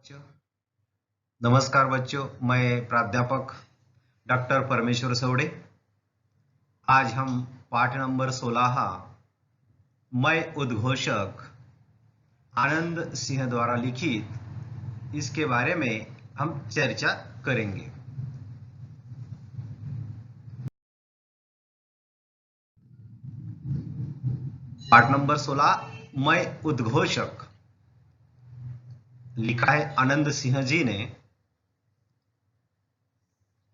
बच्चों, नमस्कार बच्चों। मैं प्राध्यापक डॉक्टर परमेश्वर सवड़े। आज हम पाठ नंबर 16 मैं उद्घोषक आनंद सिंह द्वारा लिखित इसके बारे में हम चर्चा करेंगे। पाठ नंबर 16 मैं उद्घोषक लिखा है आनंद सिंह जी ने।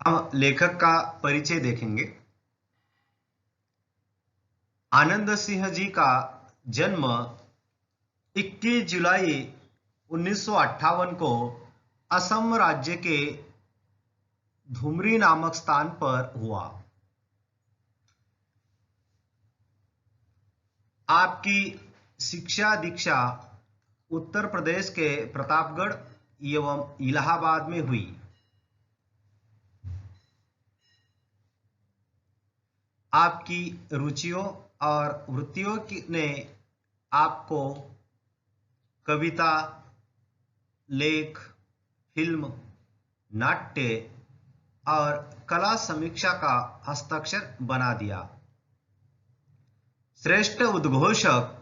हम लेखक का परिचय देखेंगे। आनंद सिंह जी का जन्म 21 जुलाई 1958 को असम राज्य के धुमरी नामक स्थान पर हुआ। आपकी शिक्षा दीक्षा उत्तर प्रदेश के प्रतापगढ़ एवं इलाहाबाद में हुई। आपकी रुचियों और वृत्तियों ने आपको कविता, लेख, फिल्म, नाट्य और कला समीक्षा का हस्ताक्षर बना दिया। श्रेष्ठ उद्घोषक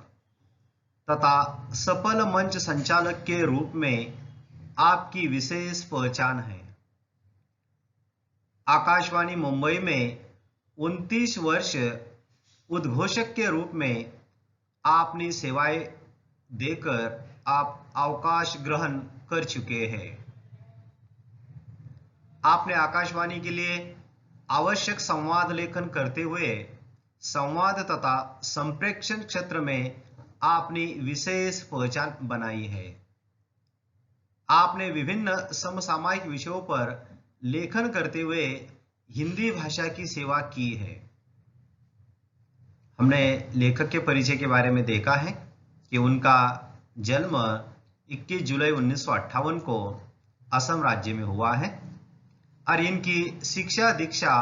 तथा सफल मंच संचालक के रूप में आपकी विशेष पहचान है। आकाशवाणी मुंबई में 29 वर्ष उद्घोषक के रूप में आपने सेवाएं देकर आप अवकाश ग्रहण कर चुके हैं। आपने आकाशवाणी के लिए आवश्यक संवाद लेखन करते हुए संवाद तथा संप्रेषण क्षेत्र में आपने विशेष पहचान बनाई है। आपने विभिन्न समसामयिक विषयों पर लेखन करते हुए हिंदी भाषा की सेवा की है। हमने लेखक के परिचय के बारे में देखा है कि उनका जन्म 21 जुलाई 1958 को असम राज्य में हुआ है और इनकी शिक्षा दीक्षा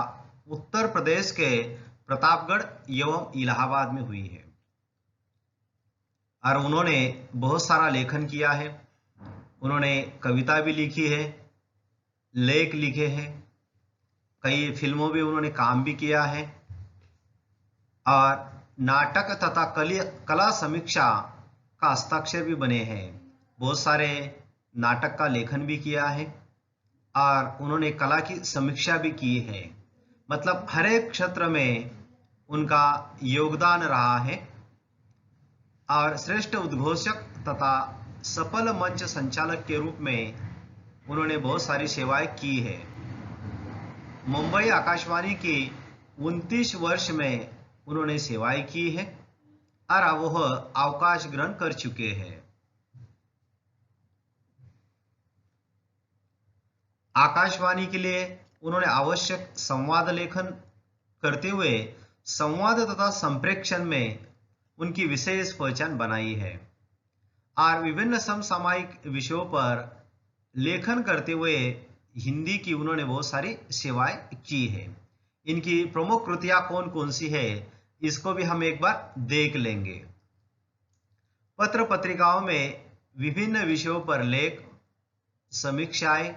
उत्तर प्रदेश के प्रतापगढ़ एवं इलाहाबाद में हुई है। और उन्होंने बहुत सारा लेखन किया है। उन्होंने कविता भी लिखी है, लेख लिखे हैं, कई फिल्मों में उन्होंने काम भी किया है और नाटक तथा कला समीक्षा का हस्ताक्षर भी बने हैं। बहुत सारे नाटक का लेखन भी किया है और उन्होंने कला की समीक्षा भी की है। मतलब हर एक क्षेत्र में उनका योगदान रहा है और श्रेष्ठ उद्घोषक तथा सफल मंच संचालक के रूप में उन्होंने बहुत सारी सेवाएं की है। मुंबई आकाशवाणी की 29 वर्ष में उन्होंने सेवाएं की है और अब वह अवकाश ग्रहण कर चुके हैं। आकाशवाणी के लिए उन्होंने आवश्यक संवाद लेखन करते हुए संवाद तथा संप्रेषण में उनकी विशेष पहचान बनाई है और विभिन्न समसामयिक विषयों पर लेखन करते हुए हिंदी की उन्होंने बहुत सारी सेवाएं की है। इनकी प्रमुख कृतियां कौन कौन सी है इसको भी हम एक बार देख लेंगे। पत्र पत्रिकाओं में विभिन्न विषयों पर लेख, समीक्षाएं,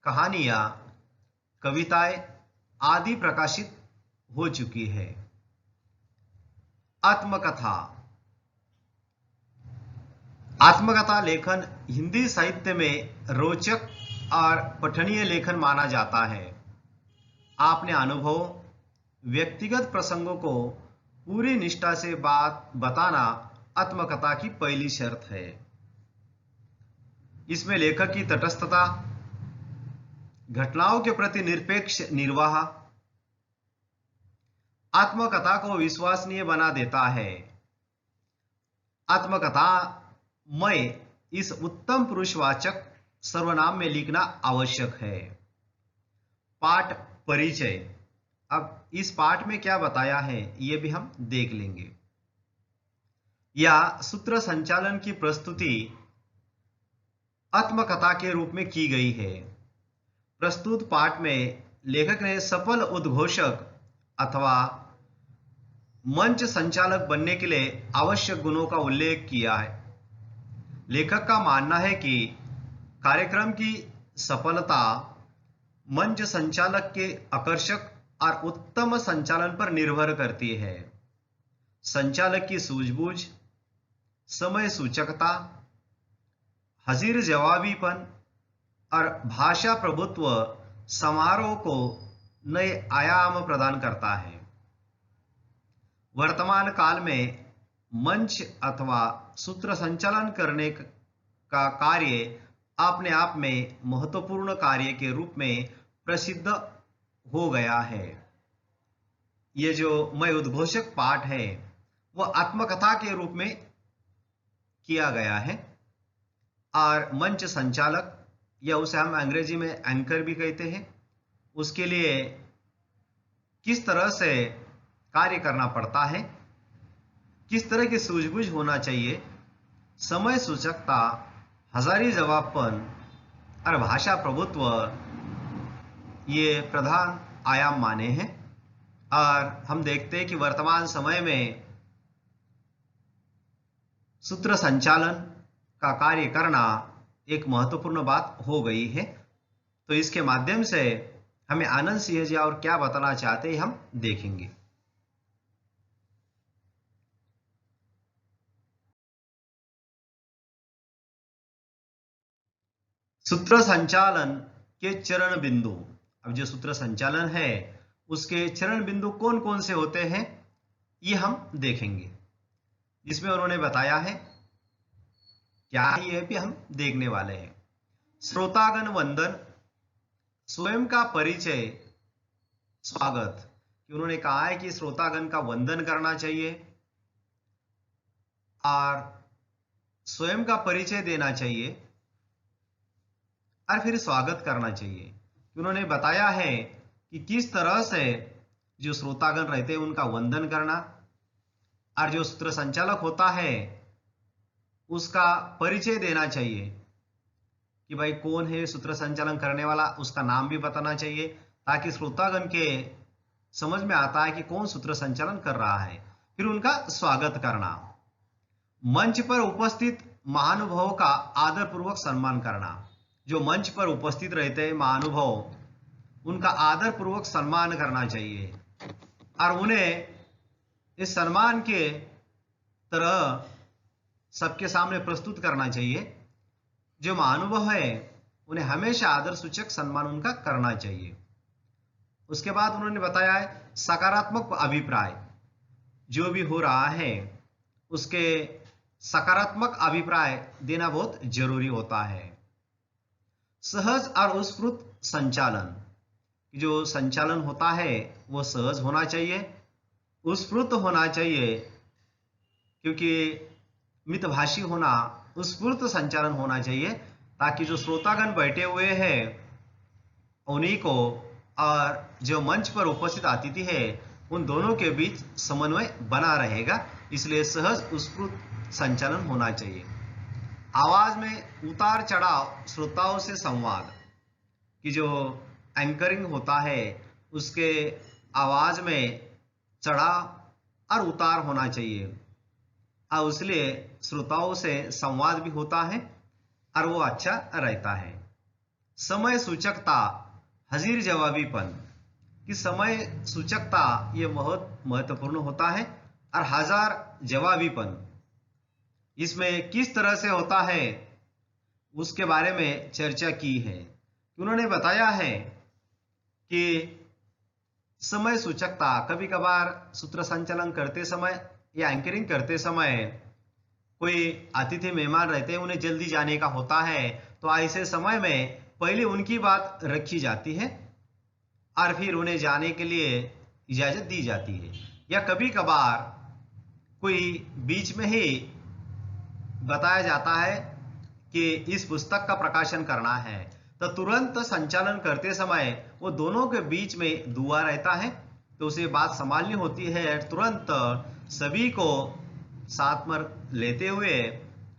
कहानियां, कविताएं आदि प्रकाशित हो चुकी है। आत्मकथा आत्मकथा लेखन हिंदी साहित्य में रोचक और पठनीय लेखन माना जाता है। आपने अनुभव, व्यक्तिगत प्रसंगों को पूरी निष्ठा से बात बताना आत्मकथा की पहली शर्त है। इसमें लेखक की तटस्थता, घटनाओं के प्रति निरपेक्ष निर्वाह आत्मकथा को विश्वसनीय बना देता है। आत्मकथा मैं इस उत्तम पुरुषवाचक सर्वनाम में लिखना आवश्यक है। पाठ परिचय। अब इस पाठ में क्या बताया है ये भी हम देख लेंगे। यह सूत्र संचालन की प्रस्तुति आत्मकथा के रूप में की गई है। प्रस्तुत पाठ में लेखक ने सफल उद्घोषक अथवा मंच संचालक बनने के लिए आवश्यक गुणों का उल्लेख किया है। लेखक का मानना है कि कार्यक्रम की सफलता मंच संचालक के आकर्षक और उत्तम संचालन पर निर्भर करती है। संचालक की सूझबूझ, समय सूचकता, हाजिर जवाबीपन और भाषा प्रभुत्व समारोह को नए आयाम प्रदान करता है। वर्तमान काल में मंच अथवा सूत्र संचालन करने का कार्य अपने आप में महत्वपूर्ण कार्य के रूप में प्रसिद्ध हो गया है। ये जो मैं उद्घोषक पाठ है वह आत्मकथा के रूप में किया गया है और मंच संचालक या उसे हम अंग्रेजी में एंकर भी कहते हैं, उसके लिए किस तरह से कार्य करना पड़ता है, किस तरह की सूझबूझ होना चाहिए, समय सूचकता, हजारी जवाबपन और भाषा प्रभुत्व ये प्रधान आयाम माने हैं। और हम देखते हैं कि वर्तमान समय में सूत्र संचालन का कार्य करना एक महत्वपूर्ण बात हो गई है। तो इसके माध्यम से हमें आनंद सिंह जी और क्या बताना चाहते हैं हम देखेंगे। सूत्र संचालन के चरण बिंदु। अब जो सूत्र संचालन है उसके चरण बिंदु कौन कौन से होते हैं ये हम देखेंगे, जिसमें उन्होंने बताया है क्या है ये भी हम देखने वाले हैं। श्रोतागण वंदन, स्वयं का परिचय, स्वागत। उन्होंने कहा है कि श्रोतागण का वंदन करना चाहिए और स्वयं का परिचय देना चाहिए और फिर स्वागत करना चाहिए। उन्होंने बताया है कि किस तरह से जो श्रोतागण रहते हैं उनका वंदन करना और जो सूत्र संचालक होता है उसका परिचय देना चाहिए कि भाई कौन है सूत्र संचालन करने वाला, उसका नाम भी बताना चाहिए ताकि श्रोतागण के समझ में आता है कि कौन सूत्र संचालन कर रहा है। फिर उनका स्वागत करना, मंच पर उपस्थित महानुभावों का आदर पूर्वक सम्मान करना। जो मंच पर उपस्थित रहते हैं महानुभाव उनका आदर पूर्वक सम्मान करना चाहिए और उन्हें इस सम्मान के तरह सबके सामने प्रस्तुत करना चाहिए। जो महानुभाव है उन्हें हमेशा आदर सूचक सम्मान उनका करना चाहिए। उसके बाद उन्होंने बताया है सकारात्मक अभिप्राय, जो भी हो रहा है उसके सकारात्मक अभिप्राय देना बहुत जरूरी होता है। सहज और उत्स्फूर्त संचालन, जो संचालन होता है वो सहज होना चाहिए, उत्स्फूर्त होना चाहिए, क्योंकि मितभाषी होना, उत्स्फूर्त संचालन होना चाहिए ताकि जो श्रोतागण बैठे हुए हैं उन्हीं को और जो मंच पर उपस्थित अतिथि है उन दोनों के बीच समन्वय बना रहेगा। इसलिए सहज उत्स्फूर्त संचालन होना चाहिए। आवाज में उतार चढ़ाव, श्रोताओं से संवाद, कि जो एंकरिंग होता है उसके आवाज में चढ़ाव और उतार होना चाहिए और इसलिए श्रोताओं से संवाद भी होता है और वो अच्छा रहता है। समय सूचकता, हाजिर जवाबीपन, कि समय सूचकता ये बहुत महत्वपूर्ण होता है और हाजिर जवाबीपन इसमें किस तरह से होता है उसके बारे में चर्चा की है। उन्होंने बताया है कि समय सूचकता कभी कभार सूत्र संचालन करते समय या एंकरिंग करते समय कोई अतिथि मेहमान रहते हैं, उन्हें जल्दी जाने का होता है, तो ऐसे समय में पहले उनकी बात रखी जाती है और फिर उन्हें जाने के लिए इजाजत दी जाती है। या कभी कभार कोई बीच में ही बताया जाता है कि इस पुस्तक का प्रकाशन करना है, तो तुरंत संचालन करते समय वो दोनों के बीच में दुआ रहता है, तो उसे बात संभालनी होती है, तुरंत सभी को साथ में लेते हुए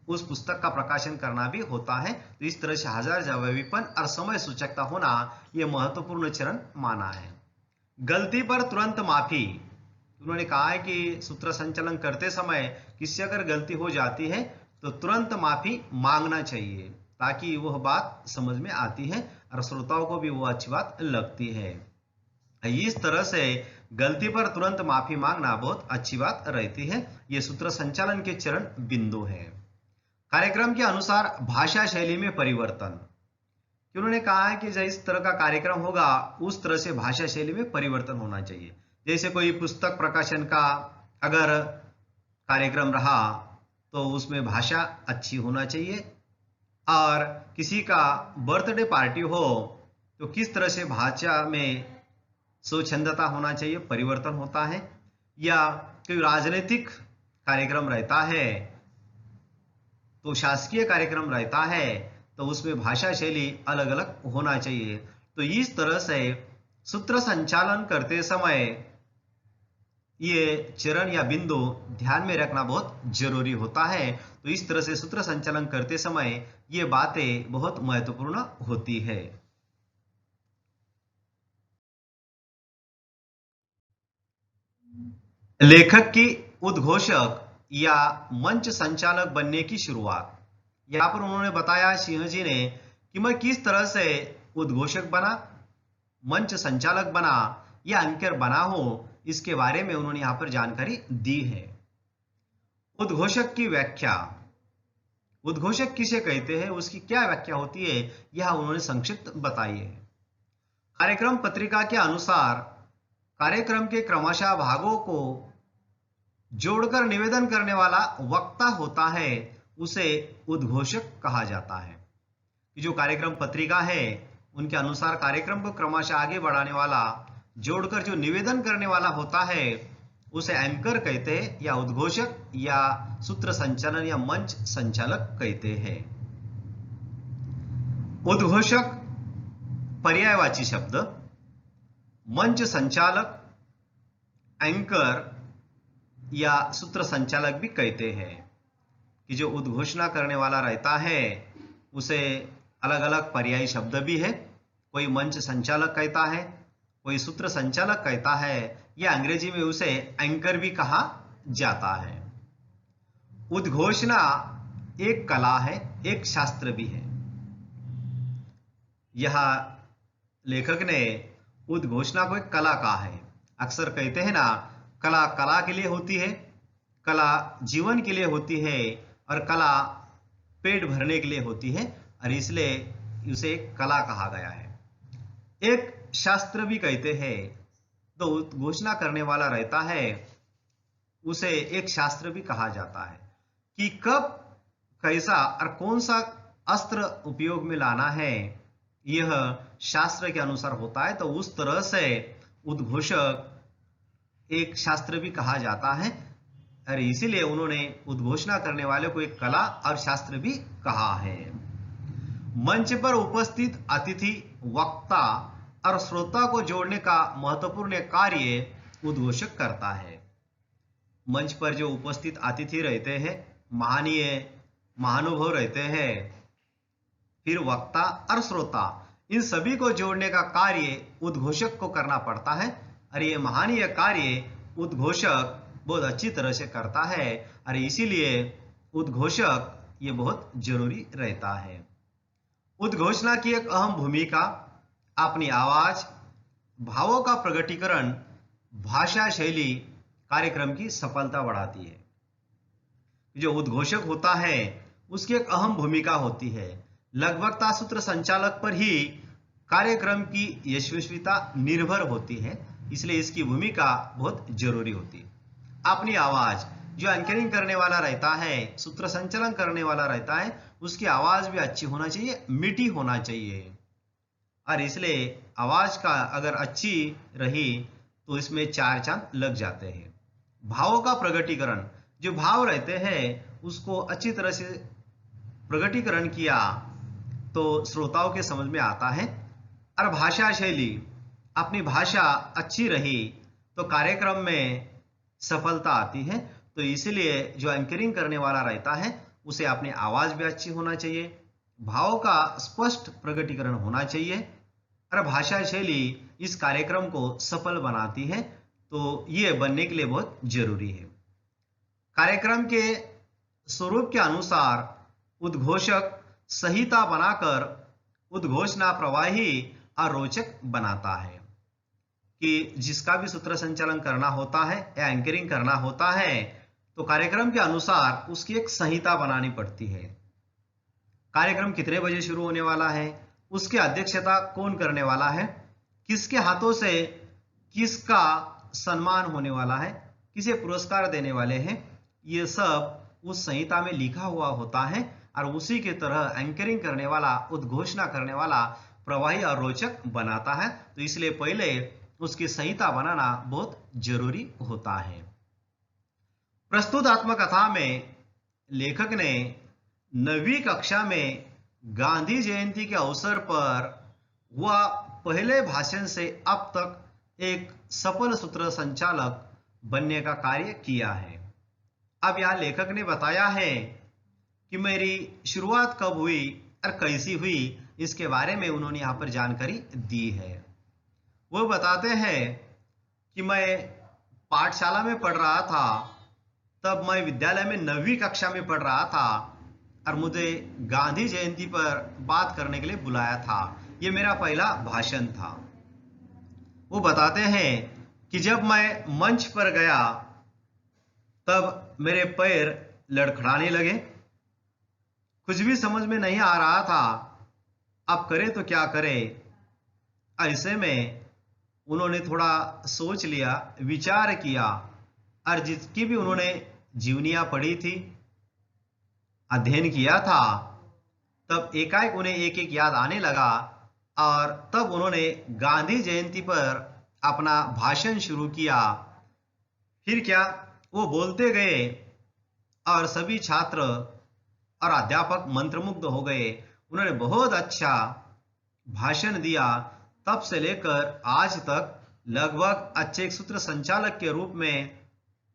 उस पुस्तक का प्रकाशन करना भी होता है। तो इस तरह से हाजिर जवाबीपन और समय सूचकता होना यह महत्वपूर्ण चरण माना है। गलती पर तुरंत माफी, उन्होंने कहा है कि सूत्र संचालन करते समय किसी अगर गलती हो जाती है तो तुरंत माफी मांगना चाहिए ताकि वह बात समझ में आती है और श्रोताओं को भी वो अच्छी बात लगती है। इस तरह से गलती पर तुरंत माफी मांगना बहुत अच्छी बात रहती है। ये सूत्र संचालन के चरण बिंदु है। कार्यक्रम के अनुसार भाषा शैली में परिवर्तन, कि उन्होंने कहा है कि जिस तरह का कार्यक्रम होगा उस तरह से भाषा शैली में परिवर्तन होना चाहिए। जैसे कोई पुस्तक प्रकाशन का अगर कार्यक्रम रहा तो उसमें भाषा अच्छी होना चाहिए, और किसी का बर्थडे पार्टी हो तो किस तरह से भाषा में स्वच्छंदता होना चाहिए, परिवर्तन होता है। या कोई राजनीतिक कार्यक्रम रहता है तो शासकीय कार्यक्रम रहता है तो उसमें भाषा शैली अलग अलग होना चाहिए। तो इस तरह से सूत्र संचालन करते समय ये चरण या बिंदु ध्यान में रखना बहुत जरूरी होता है। तो इस तरह से सूत्र संचालन करते समय ये बातें बहुत महत्वपूर्ण होती है। लेखक की उद्घोषक या मंच संचालक बनने की शुरुआत। यहाँ पर उन्होंने बताया सिंह जी ने कि मैं किस तरह से उद्घोषक बना, मंच संचालक बना या एंकर बना हो, इसके बारे में उन्होंने यहाँ पर जानकारी दी है। उद्घोषक की व्याख्या, उद्घोषक किसे कहते हैं, उसकी क्या व्याख्या होती है, यह उन्होंने संक्षिप्त बताई है। कार्यक्रम पत्रिका के अनुसार कार्यक्रम के क्रमशः भागों को जोड़कर निवेदन करने वाला वक्ता होता है, उसे उद्घोषक कहा जाता है। जो कार्यक्रम पत्रिका है उनके अनुसार कार्यक्रम को क्रमशः आगे बढ़ाने वाला, जोड़कर जो निवेदन करने वाला होता है, उसे एंकर कहते हैं या उद्घोषक या सूत्र संचालन या मंच संचालक कहते हैं। उद्घोषक पर्यायवाची शब्द, मंच संचालक एंकर या सूत्र संचालक भी कहते हैं। कि जो उद्घोषणा करने वाला रहता है उसे अलग अलग पर्यायी शब्द भी है, कोई मंच संचालक कहता है, कोई सूत्र संचालक कहता है, या अंग्रेजी में उसे एंकर भी कहा जाता है। उद्घोषणा एक कला है, एक शास्त्र भी है। यह लेखक ने उद्घोषणा को एक कला कहा है। अक्सर कहते हैं ना, कला कला के लिए होती है, कला जीवन के लिए होती है, और कला पेट भरने के लिए होती है, और इसलिए उसे एक कला कहा गया है। एक शास्त्र भी कहते हैं। तो उद्घोषणा करने वाला रहता है उसे एक शास्त्र भी कहा जाता है कि कब कैसा और कौन सा अस्त्र उपयोग में लाना है, यह शास्त्र के अनुसार होता है। तो उस तरह से उद्घोषक एक शास्त्र भी कहा जाता है, और इसीलिए उन्होंने उद्घोषणा करने वाले को एक कला और शास्त्र भी कहा है। मंच पर उपस्थित अतिथि, वक्ता और श्रोता को जोड़ने का महत्वपूर्ण कार्य उद्घोषक करता है। मंच पर जो उपस्थित अतिथि रहते हैं, महनीय महानुभव रहते हैं, फिर वक्ता और श्रोता, इन सभी को जोड़ने का कार्य उद्घोषक को करना पड़ता है, और ये महनीय कार्य उद्घोषक बहुत अच्छी तरह से करता है, और इसीलिए उद्घोषक ये बहुत जरूरी रहता है। उद्घोषणा की एक अहम भूमिका अपनी आवाज, भावों का प्रकटीकरण, भाषा शैली कार्यक्रम की सफलता बढ़ाती है। जो उद्घोषक होता है उसकी एक अहम भूमिका होती है। लगभग सूत्र संचालक पर ही कार्यक्रम की यशस्विता निर्भर होती है, इसलिए इसकी भूमिका बहुत जरूरी होती है। अपनी आवाज, जो एंकरिंग करने वाला रहता है, सूत्र संचालन करने वाला रहता है, उसकी आवाज भी अच्छी होना चाहिए, मीठी होना चाहिए, और इसलिए आवाज का अगर अच्छी रही तो इसमें 4 चांद लग जाते हैं। भावों का प्रकटीकरण, जो भाव रहते हैं उसको अच्छी तरह से प्रकटीकरण किया तो श्रोताओं के समझ में आता है। और भाषा शैली, अपनी भाषा अच्छी रही तो कार्यक्रम में सफलता आती है। तो इसीलिए जो एंकरिंग करने वाला रहता है उसे अपनी आवाज भी अच्छी होना चाहिए, भावों का स्पष्ट प्रकटीकरण होना चाहिए, और भाषा शैली इस कार्यक्रम को सफल बनाती है। तो ये बनने के लिए बहुत जरूरी है। कार्यक्रम के स्वरूप के अनुसार उद्घोषक संहिता बनाकर उद्घोषणा प्रवाही और रोचक बनाता है। कि जिसका भी सूत्र संचालन करना होता है या एंकरिंग करना होता है तो कार्यक्रम के अनुसार उसकी एक संहिता बनानी पड़ती है। कार्यक्रम कितने बजे शुरू होने वाला है, उसकी अध्यक्षता कौन करने वाला है, किसके हाथों से किसका सम्मान होने वाला है, किसे पुरस्कार देने वाले हैं, ये सब उस संहिता में लिखा हुआ होता है और उसी की तरह एंकरिंग करने वाला, उद्घोषणा करने वाला प्रवाही और रोचक बनाता है। तो इसलिए पहले उसकी संहिता बनाना बहुत जरूरी होता है। प्रस्तुत आत्मकथा में लेखक ने 9वीं कक्षा में गांधी जयंती के अवसर पर वह पहले भाषण से अब तक एक सफल सूत्र संचालक बनने का कार्य किया है। अब यहाँ लेखक ने बताया है कि मेरी शुरुआत कब हुई और कैसी हुई, इसके बारे में उन्होंने यहाँ पर जानकारी दी है। वो बताते हैं कि मैं पाठशाला में पढ़ रहा था, तब मैं विद्यालय में 9वीं कक्षा में पढ़ रहा था और मुझे गांधी जयंती पर बात करने के लिए बुलाया था। ये मेरा पहला भाषण था। वो बताते हैं कि जब मैं मंच पर गया तब मेरे पैर लड़खड़ाने लगे, कुछ भी समझ में नहीं आ रहा था, अब करे तो क्या करे। ऐसे में उन्होंने थोड़ा सोच लिया, विचार किया और जिसकी भी उन्होंने जीवनियां पढ़ी थी, अध्ययन किया था, तब एकाएक उन्हें एक एक याद आने लगा और तब उन्होंने गांधी जयंती पर अपना भाषण शुरू किया। फिर क्या, वो बोलते गए और सभी छात्र और अध्यापक मंत्रमुग्ध हो गए। उन्होंने बहुत अच्छा भाषण दिया। तब से लेकर आज तक लगभग अच्छे एक सूत्र संचालक के रूप में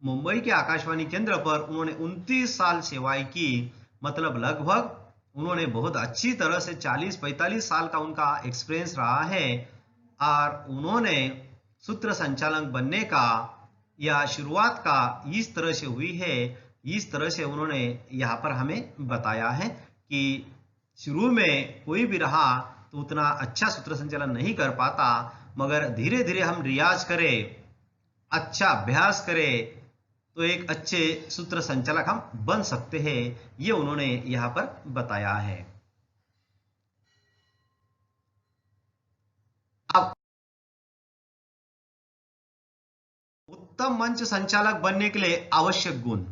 मुंबई के आकाशवाणी केंद्र पर उन्होंने 29 साल सेवाएं की। मतलब लगभग उन्होंने बहुत अच्छी तरह से 40-45 साल का उनका एक्सपीरियंस रहा है और उन्होंने सूत्र संचालक बनने का या शुरुआत का इस तरह से हुई है। इस तरह से उन्होंने यहाँ पर हमें बताया है कि शुरू में कोई भी रहा तो उतना अच्छा सूत्र संचालन नहीं कर पाता, मगर धीरे धीरे हम रियाज करें, अच्छा अभ्यास करें तो एक अच्छे सूत्र संचालक हम बन सकते हैं। ये उन्होंने यहाँ पर बताया है। अब उत्तम मंच संचालक बनने के लिए आवश्यक गुण,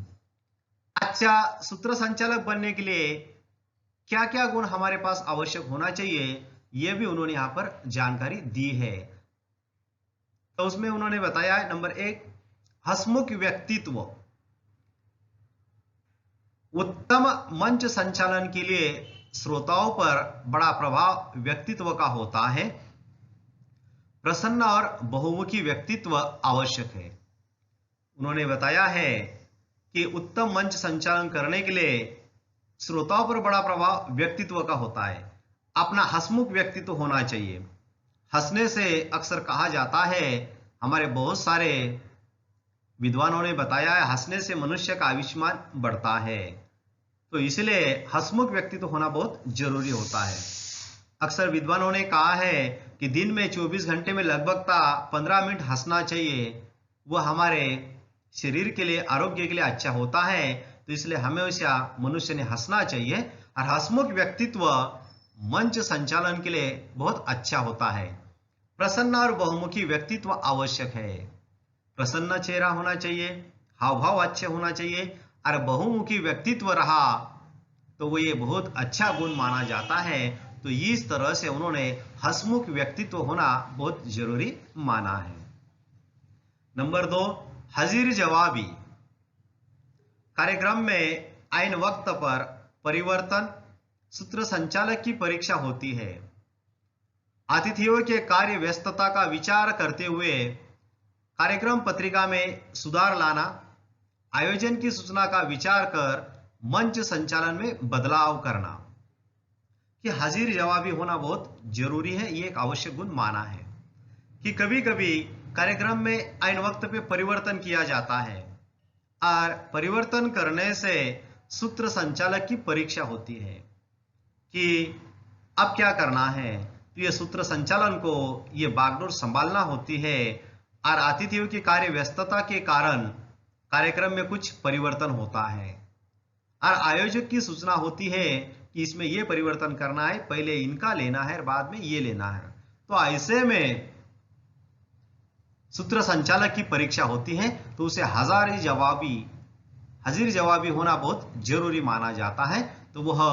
अच्छा सूत्र संचालक बनने के लिए क्या क्या गुण हमारे पास आवश्यक होना चाहिए, यह भी उन्होंने यहां पर जानकारी दी है। तो उसमें उन्होंने बताया है, नंबर 1, हंसमुख व्यक्तित्व। उत्तम मंच संचालन के लिए श्रोताओं पर बड़ा प्रभाव व्यक्तित्व का होता है। प्रसन्न और बहुमुखी व्यक्तित्व आवश्यक है। उन्होंने बताया है कि उत्तम मंच संचालन करने के लिए श्रोताओं पर बड़ा प्रभाव व्यक्तित्व का होता है। अपना हंसमुख व्यक्तित्व होना चाहिए। हंसने से अक्सर कहा जाता है, हमारे बहुत सारे विद्वानों ने बताया है, हंसने से मनुष्य का आयुष्मान बढ़ता है। तो इसलिए हंसमुख व्यक्तित्व होना बहुत जरूरी होता है। अक्सर विद्वानों ने कहा है कि दिन में 24 घंटे में लगभग 15 मिनट हंसना चाहिए। वह हमारे शरीर के लिए, आरोग्य के लिए अच्छा होता है। तो इसलिए हमेशा मनुष्य ने हंसना चाहिए और हंसमुख व्यक्तित्व मंच संचालन के लिए बहुत अच्छा होता है। प्रसन्न और बहुमुखी व्यक्तित्व आवश्यक है। प्रसन्न चेहरा होना चाहिए, हाव भाव अच्छे होना चाहिए और बहुमुखी व्यक्तित्व रहा तो वो ये बहुत अच्छा गुण माना जाता है। तो इस तरह से उन्होंने हंसमुख व्यक्तित्व होना बहुत जरूरी माना है। नंबर 2, हाजिर जवाबी। कार्यक्रम में आइन वक्त पर परिवर्तन, सूत्र संचालक की परीक्षा होती है। अतिथियों के कार्य व्यस्तता का विचार करते हुए कार्यक्रम पत्रिका में सुधार लाना, आयोजन की सूचना का विचार कर मंच संचालन में बदलाव करना। कि हाजिर जवाबी होना बहुत जरूरी है, ये एक आवश्यक गुण माना है। कि कभी कभी कार्यक्रम में आइन वक्त पे परिवर्तन किया जाता है और परिवर्तन करने से सूत्र संचालक की परीक्षा होती है। कि अब क्या करना है। तो ये सूत्र संचालन को ये बागडोर संभालना होती है और अतिथियों की कार्य व्यस्तता के कारण कार्यक्रम में कुछ परिवर्तन होता है और आयोजक की सूचना होती है कि इसमें ये परिवर्तन करना है, पहले इनका लेना है और बाद में ये लेना है। तो ऐसे में सूत्र संचालक की परीक्षा होती है, तो उसे हाजिर जवाबी होना बहुत जरूरी माना जाता है। तो वह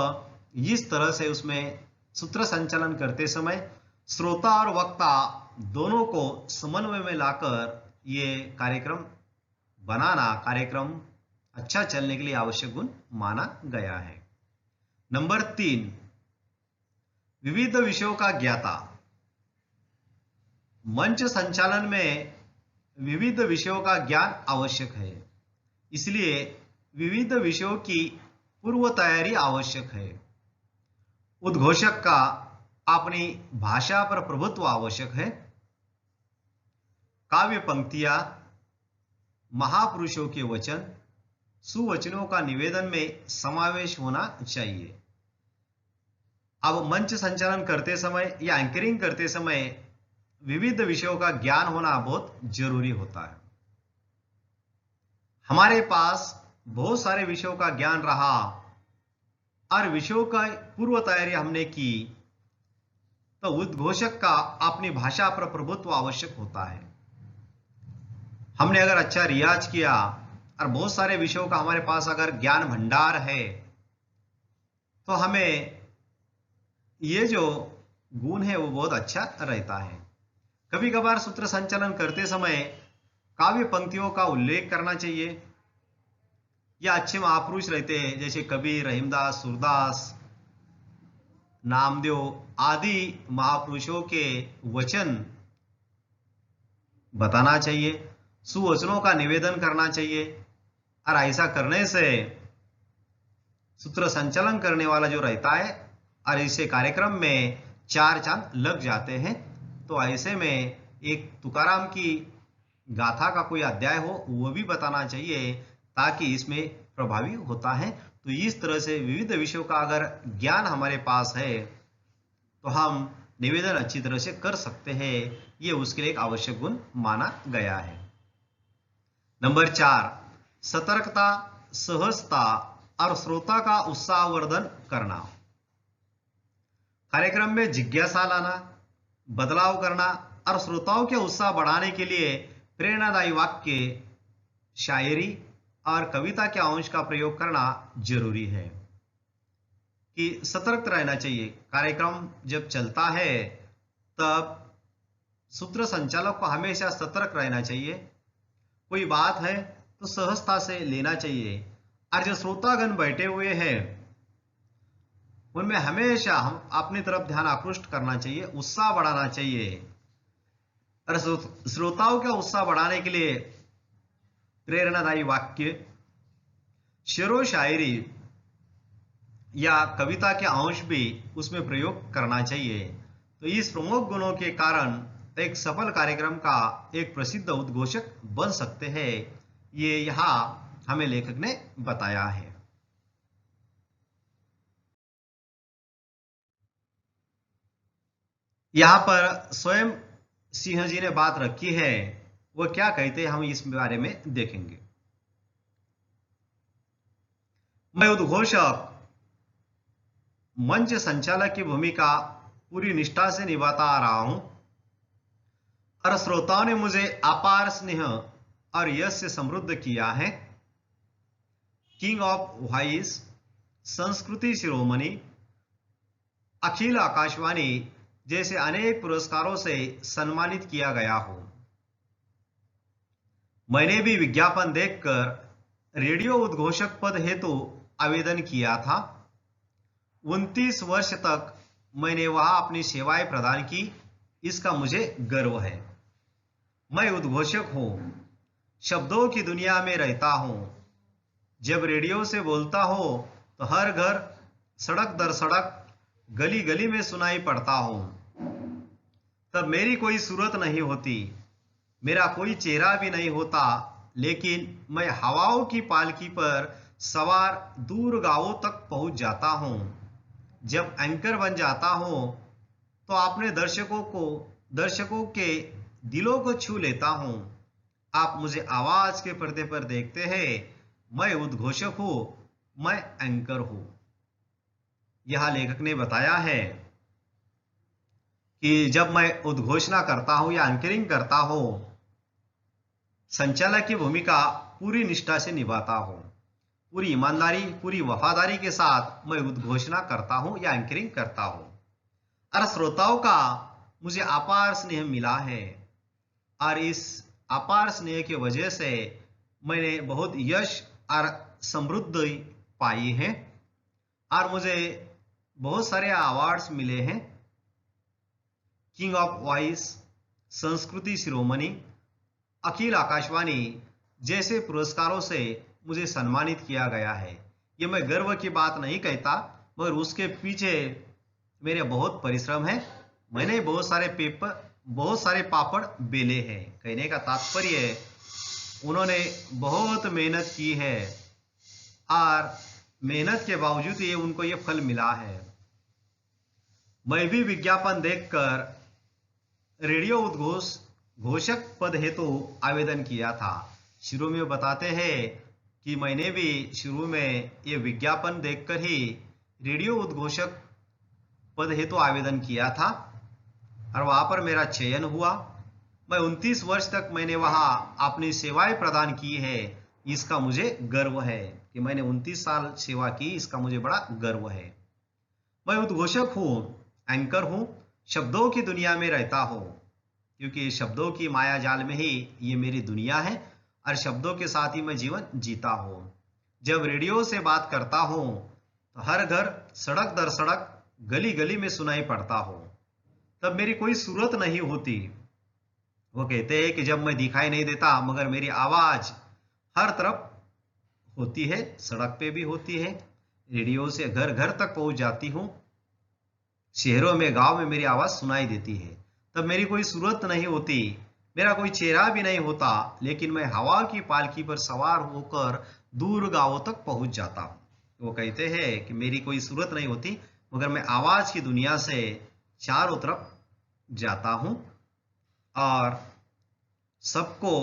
इस तरह से उसमें सूत्र संचालन करते समय श्रोता और वक्ता दोनों को समन्वय में लाकर ये कार्यक्रम बनाना, कार्यक्रम अच्छा चलने के लिए आवश्यक गुण माना गया है। नंबर 3, विविध विषयों का ज्ञाता। मंच संचालन में विविध विषयों का ज्ञान आवश्यक है, इसलिए विविध विषयों की पूर्व तैयारी आवश्यक है। उद्घोषक का अपनी भाषा पर प्रभुत्व आवश्यक है। काव्य पंक्तियां, महापुरुषों के वचन, सुवचनों का निवेदन में समावेश होना चाहिए। अब मंच संचालन करते समय या एंकरिंग करते समय विविध विषयों का ज्ञान होना बहुत जरूरी होता है। हमारे पास बहुत सारे विषयों का ज्ञान रहा और विषयों का पूर्व तैयारी हमने की, तो उद्घोषक का अपनी भाषा पर प्रभुत्व आवश्यक होता है। हमने अगर अच्छा रियाज किया और बहुत सारे विषयों का हमारे पास अगर ज्ञान भंडार है, तो हमें ये जो गुण है वो बहुत अच्छा रहता है। कभी कभार सूत्र संचालन करते समय काव्य पंक्तियों का उल्लेख करना चाहिए, या अच्छे महापुरुष रहते हैं जैसे कबीर, रहीमदास, सूरदास, नामदेव आदि महापुरुषों के वचन बताना चाहिए, सुवचनों का निवेदन करना चाहिए। और ऐसा करने से सूत्र संचालन करने वाला जो रहता है और इसे कार्यक्रम में 4 चांद लग जाते हैं। तो ऐसे में एक तुकाराम की गाथा का कोई अध्याय हो वो भी बताना चाहिए, ताकि इसमें प्रभावी होता है। तो इस तरह से विविध विषयों का अगर ज्ञान हमारे पास है तो हम निवेदन अच्छी तरह से कर सकते हैं। ये उसके लिए एक आवश्यक गुण माना गया है। नंबर 4, सतर्कता, सहजता और श्रोता का उत्साहवर्धन करना। कार्यक्रम में जिज्ञासा लाना, बदलाव करना और श्रोताओं के उत्साह बढ़ाने के लिए प्रेरणादायी वाक्य, शायरी और कविता के अंश का प्रयोग करना जरूरी है। कि सतर्क रहना चाहिए। कार्यक्रम जब चलता है तब सूत्र संचालक को हमेशा सतर्क रहना चाहिए। कोई बात है तो सहजता से लेना चाहिए, और जो श्रोतागण बैठे हुए हैं उनमें हमेशा हम अपनी तरफ ध्यान आकृष्ट करना चाहिए, उत्साह बढ़ाना चाहिए। और श्रोताओं का उत्साह बढ़ाने के लिए प्रेरणादायी वाक्य, शेरो शायरी या कविता के अंश भी उसमें प्रयोग करना चाहिए। तो इस प्रमुख गुणों के कारण एक सफल कार्यक्रम का एक प्रसिद्ध उद्घोषक बन सकते हैं। ये यहाँ हमें लेखक ने बताया है। यहाँ पर स्वयं सिंह जी ने बात रखी है, वो क्या कहते हैं हम इस बारे में देखेंगे। मैं उद्घोषक मंच संचालक की भूमिका पूरी निष्ठा से निभाता आ रहा हूं, और श्रोताओं ने मुझे अपार स्नेह और यश से समृद्ध किया है। किंग ऑफ वॉइस, संस्कृति शिरोमणि, अखिल आकाशवाणी जैसे अनेक पुरस्कारों से सम्मानित किया गया हो। मैंने भी विज्ञापन देखकर रेडियो उद्घोषक पद हेतु आवेदन किया था। 29 वर्ष तक मैंने वहां अपनी सेवाएं प्रदान की, इसका मुझे गर्व है। मैं उद्घोषक हूं, शब्दों की दुनिया में रहता हूं। जब रेडियो से बोलता हो तो हर घर, सड़क दर सड़क, गली गली में सुनाई पड़ता हूं। तब मेरी कोई सूरत नहीं होती, मेरा कोई चेहरा भी नहीं होता, लेकिन मैं हवाओं की पालकी पर सवार दूर गांवों तक पहुंच जाता हूं। जब एंकर बन जाता हूं तो अपने दर्शकों के दिलों को छू लेता हूं। आप मुझे आवाज के पर्दे पर देखते हैं। मैं उद्घोषक हूं, मैं एंकर हूं। यह लेखक ने बताया है कि जब मैं उद्घोषणा करता हूं या एंकरिंग करता हूं, संचालक की भूमिका पूरी निष्ठा से निभाता हूं। पूरी ईमानदारी, पूरी वफादारी के साथ मैं उद्घोषणा करता हूं या एंकरिंग करता हूं। और श्रोताओं का मुझे अपार स्नेह मिला है, और इस अपार स्नेह की वजह से मैंने बहुत यश और समृद्धि पाई है, और मुझे बहुत सारे अवार्ड्स मिले हैं। किंग ऑफ वॉइस, संस्कृति शिरोमणि, अखिल आकाशवाणी जैसे पुरस्कारों से मुझे सम्मानित किया गया है। ये मैं गर्व की बात नहीं कहता, मगर उसके पीछे मेरे बहुत परिश्रम है। मैंने बहुत सारे पापड़ बेले हैं। कहने का तात्पर्य, उन्होंने बहुत मेहनत की है, और मेहनत के बावजूद उनको ये फल मिला है। मैं भी विज्ञापन देखकर रेडियो घोषक पद हेतु आवेदन किया था। शुरू में बताते हैं कि मैंने भी शुरू में ये विज्ञापन देखकर ही रेडियो उद्घोषक पद हेतु आवेदन किया था, और वहां पर मेरा चयन हुआ। मैं 29 वर्ष तक मैंने वहां अपनी सेवाएं प्रदान की है। इसका मुझे गर्व है कि मैंने 29 साल सेवा की, इसका मुझे बड़ा गर्व है। मैं उद्घोषक हूँ, एंकर हूँ, शब्दों की दुनिया में रहता हूँ, क्योंकि शब्दों की माया जाल में ही ये मेरी दुनिया है, और शब्दों के साथ ही मैं जीवन जीता हूँ। जब रेडियो से बात करता हूँ तो हर घर, सड़क दर सड़क, गली गली में सुनाई पड़ता हूँ। तब मेरी कोई सूरत नहीं होती। वो कहते हैं कि जब मैं दिखाई नहीं देता, मगर मेरी आवाज हर तरफ होती है, सड़क पे भी होती है, रेडियो से घर घर तक पहुंच जाती हूँ, शहरों में, गांव में मेरी आवाज सुनाई देती है। तब मेरी कोई सूरत नहीं होती, मेरा कोई चेहरा भी नहीं होता, लेकिन मैं हवा की पालकी पर सवार होकर दूर गांवों तक पहुंच जाता हूँ। वो कहते हैं कि मेरी कोई सूरत नहीं होती, मगर मैं आवाज की दुनिया से चारों तरफ जाता हूं, और सबको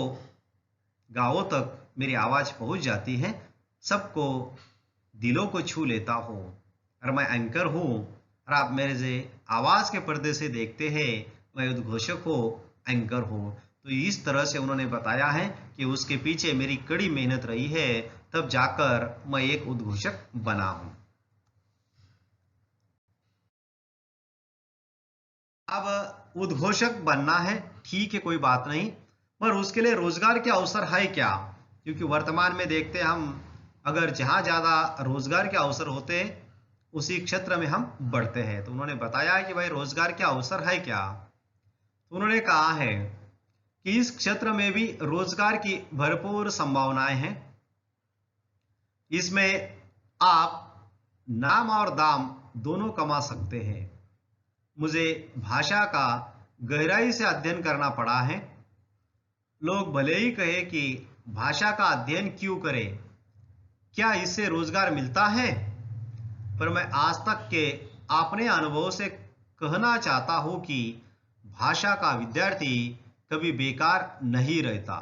गांवों तक मेरी आवाज पहुंच जाती है, सबको दिलों को छू लेता हूं। और मैं एंकर हूं, और आप मेरे से आवाज के पर्दे से देखते हैं। मैं उद्घोषक हो, एंकर हो। तो इस तरह से उन्होंने बताया है कि उसके पीछे मेरी कड़ी मेहनत रही है, तब जाकर मैं एक उद्घोषक बना हूं। अब उद्घोषक बनना है, ठीक है, कोई बात नहीं, पर उसके लिए रोजगार के अवसर है क्या? क्योंकि वर्तमान में देखते हैं हम, अगर जहां ज्यादा रोजगार के अवसर होते हैं उसी क्षेत्र में हम बढ़ते हैं। तो उन्होंने बताया है कि भाई रोजगार के अवसर है क्या? तो उन्होंने कहा है कि इस क्षेत्र में भी रोजगार की भरपूर संभावनाएं हैं। इसमें आप नाम और दाम दोनों कमा सकते हैं। मुझे भाषा का गहराई से अध्ययन करना पड़ा है। लोग भले ही कहे कि भाषा का अध्ययन क्यों करें, क्या इससे रोजगार मिलता है? पर मैं आज तक के अपने अनुभव से कहना चाहता हूं कि भाषा का विद्यार्थी कभी बेकार नहीं रहता।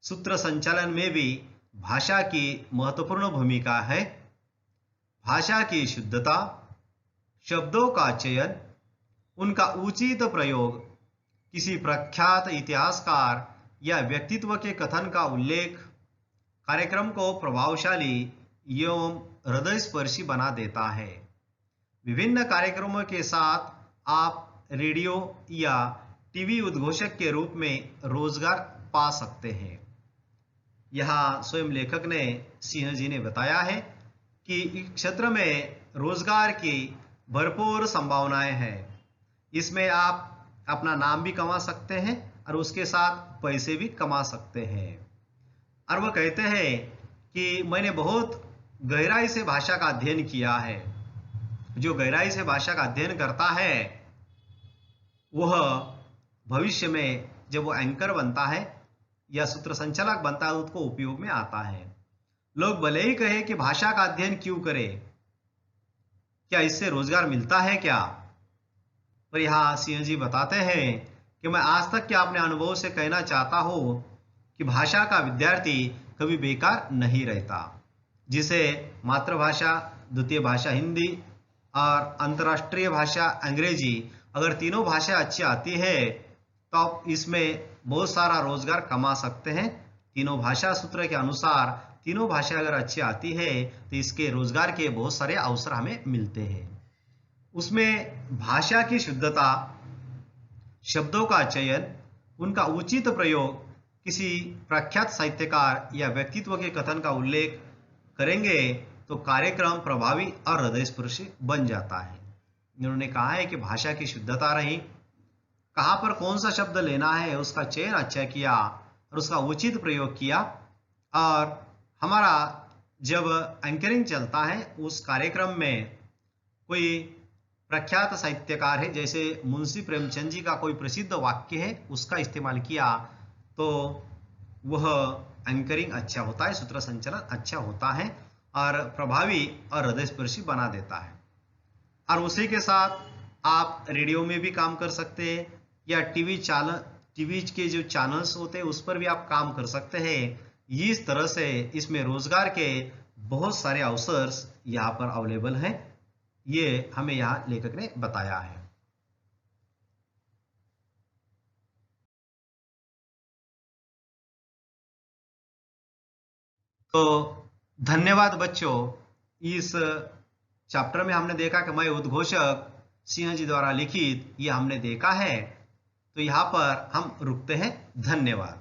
सूत्र संचालन में भी भाषा की महत्वपूर्ण भूमिका है। भाषा की शुद्धता, शब्दों का चयन, उनका उचित प्रयोग, किसी प्रख्यात इतिहासकार या व्यक्तित्व के कथन का उल्लेख कार्यक्रम को प्रभावशाली एवं हृदयस्पर्शी बना देता है। विभिन्न कार्यक्रमों के साथ आप रेडियो या टीवी उद्घोषक के रूप में रोजगार पा सकते हैं। यहाँ स्वयं लेखक ने, सिंह जी ने बताया है कि इस क्षेत्र में रोजगार की भरपूर संभावनाएं हैं। इसमें आप अपना नाम भी कमा सकते हैं और उसके साथ पैसे भी कमा सकते हैं। और वह कहते हैं कि मैंने बहुत गहराई से भाषा का अध्ययन किया है। जो गहराई से भाषा का अध्ययन करता है वह भविष्य में जब वो एंकर बनता है या सूत्र संचालक बनता है उसको उपयोग में आता है। लोग भले ही कहे कि भाषा का अध्ययन क्यों करें, क्या इससे रोजगार मिलता है क्या? पर यहाँ सिंह जी बताते हैं कि मैं आज तक के अपने अनुभव से कहना चाहता हूँ कि भाषा का विद्यार्थी कभी बेकार नहीं रहता। जिसे मातृभाषा, द्वितीय भाषा हिंदी और अंतर्राष्ट्रीय भाषा अंग्रेजी, अगर तीनों भाषा अच्छी आती है तो आप इसमें बहुत सारा रोजगार कमा सकते हैं। तीनों भाषा सूत्र के अनुसार तीनों भाषा अगर अच्छी आती है तो इसके रोजगार के बहुत सारे अवसर हमें मिलते हैं। उसमें भाषा की शुद्धता, शब्दों का चयन, उनका उचित प्रयोग, किसी प्रख्यात साहित्यकार या व्यक्तित्व के कथन का उल्लेख करेंगे तो कार्यक्रम प्रभावी और हृदयस्पर्शी बन जाता है। इन्होंने कहा है कि भाषा की शुद्धता रही, कहाँ पर कौन सा शब्द लेना है उसका चयन अच्छा किया और उसका उचित प्रयोग किया। और हमारा जब एंकरिंग चलता है उस कार्यक्रम में कोई प्रख्यात साहित्यकार है, जैसे मुंशी प्रेमचंद जी का कोई प्रसिद्ध वाक्य है उसका इस्तेमाल किया तो वह एंकरिंग अच्छा होता है, सूत्र संचलन अच्छा होता है और प्रभावी और हृदयस्पर्शी बना देता है। और उसी के साथ आप रेडियो में भी काम कर सकते हैं या टीवी के जो चैनल्स होते हैं उस पर भी आप काम कर सकते हैं। इस तरह से इसमें रोजगार के बहुत सारे अवसर यहाँ पर अवेलेबल हैं, ये हमें यहाँ लेखक ने बताया है। तो धन्यवाद बच्चों। इस चैप्टर में हमने देखा कि मैं उद्घोषक सिंह जी द्वारा लिखित ये हमने देखा है। तो यहाँ पर हम रुकते हैं। धन्यवाद।